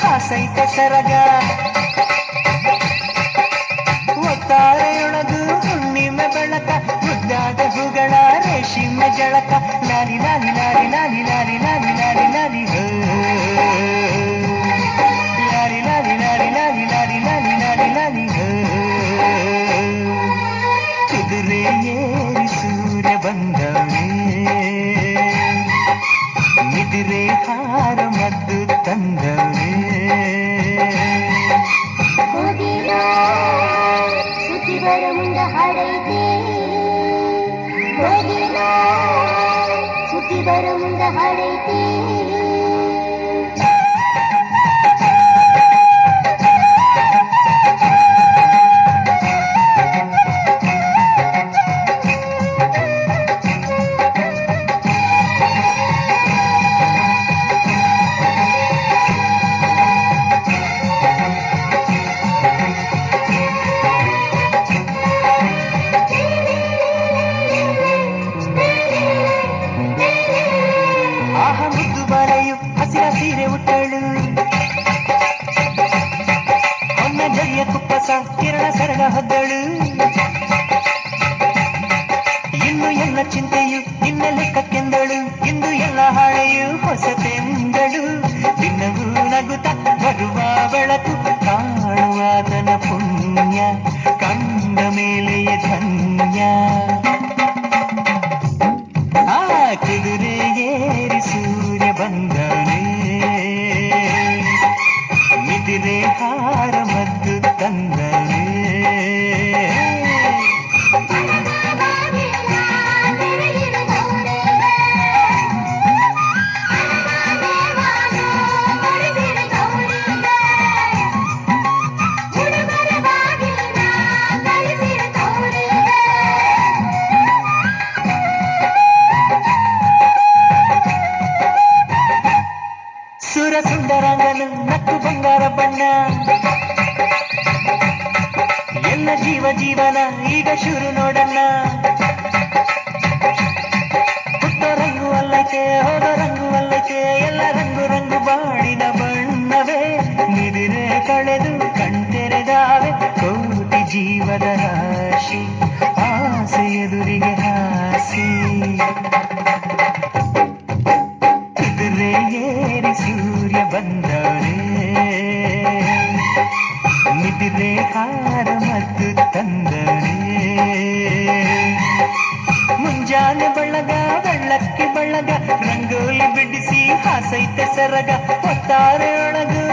ಆಸೈತೆ ಸರಗ ಒತ್ತಾರೆಯೊಳಗು ಹುಣ್ಣಿಮೆ ಬೆಳಕ ಮುದ್ದಾದ ಹೂಗಳ ರೇಷಿಮೆ ಜಳಕ ಲಾಲಿ ಲಾಲಿ ಲಾಲಿ ಲಾಲಿ ಲಾಲಿ ಲಾಲಿ ಲಾಲಿ ಲಾಲಿ ಲಾಲಿ ಲಾಲಿ ಲಾಲಿ ಲಾಲಿ ಲಾಲಿ ಲಾಲಿ ಲಾಲಿ ಲಾಲಿ ಕುದುರೆ ಏರಿ ಸೂರ್ಯ ಬಂದವನೇ ನಿದ್ರೆ ಹಾರ ಮದ್ದು ತಂದವನೇ ಸುದ್ದಿ ಬರ ಮುಂದ ಹಾಡೈತೆ ಸುದ್ದಿ ಬರ ಮುಂದ ಹಾಡೈತೆ ಸೀರೆ ಉಟ್ಟಳು ಹೊನ್ನ ಜರಿಯ ಕುಪ್ಪಸ ಕಿರಣ ಸರಗ ಹೊದ್ದಳು ಇನ್ನು ಎಲ್ಲ ಚಿಂತೆಯು ನಿನ್ನ ಲೆಕ್ಕಕ್ಕೆಂದಳು ಇಂದು ಎಲ್ಲ ಹಾಳೆಯು ಹೊಸತೆಂದಳು ದಿನವೂ ನಗುತ್ತ ಬರುವ ಬೆಳಕು ಕಾಣುವಾತನ ಪುಣ್ಯ ಕಂಡ ಮೇಲೆಯ ಧನ್ಯ ಆ ಕುದುರೆ ಏರಿ ಸೂರ್ಯ ಬಂದವನೇ ನಿದ್ರೆ ಹಾರ ಮದ್ದು ತಂದವನೇ ಸುರ ಸುಂದರಂಗನು ನಕ್ಕು ಬಂಗಾರ ಬಣ್ಣ ಎಲ್ಲ ಜೀವ ಜೀವನ ಈಗ ಶುರು ನೋಡಣ್ಣ ಹುಟ್ಟೋ ರಂಗು ಅಲ್ಲೈತೆ ಹೋಗೋ ರಂಗು ಅಲ್ಲೈತೆ ಎಲ್ಲ ರಂಗು ರಂಗು ಬಾಡಿನ ಬಣ್ಣವೇ ನಿದಿರೆ ಕಳೆದು ಕಣ್ತೆರೆದಾವೆ ಕೋಟಿ ಜೀವದ ರಾಶಿ ಆಸೆ ಎದುರಿಗೆ ಹಾಸಿ ಕುದುರೆ ಏರಿ ಸೂರ್ಯ ಬಂದವನೇ ನಿದ್ರೆ ಹಾರ ಮತ್ತು ತಂದವನೇ ಮುಂಜಾನೆ ಬಳಗ ಬೆಳ್ಳಕ್ಕೆ ಬಳಗ ರಂಗೋಲಿ ಬಿಡಿಸಿ ಹಾಸೈತೆ ಸರಗ ಒತ್ತಾರೆಯೊಳಗು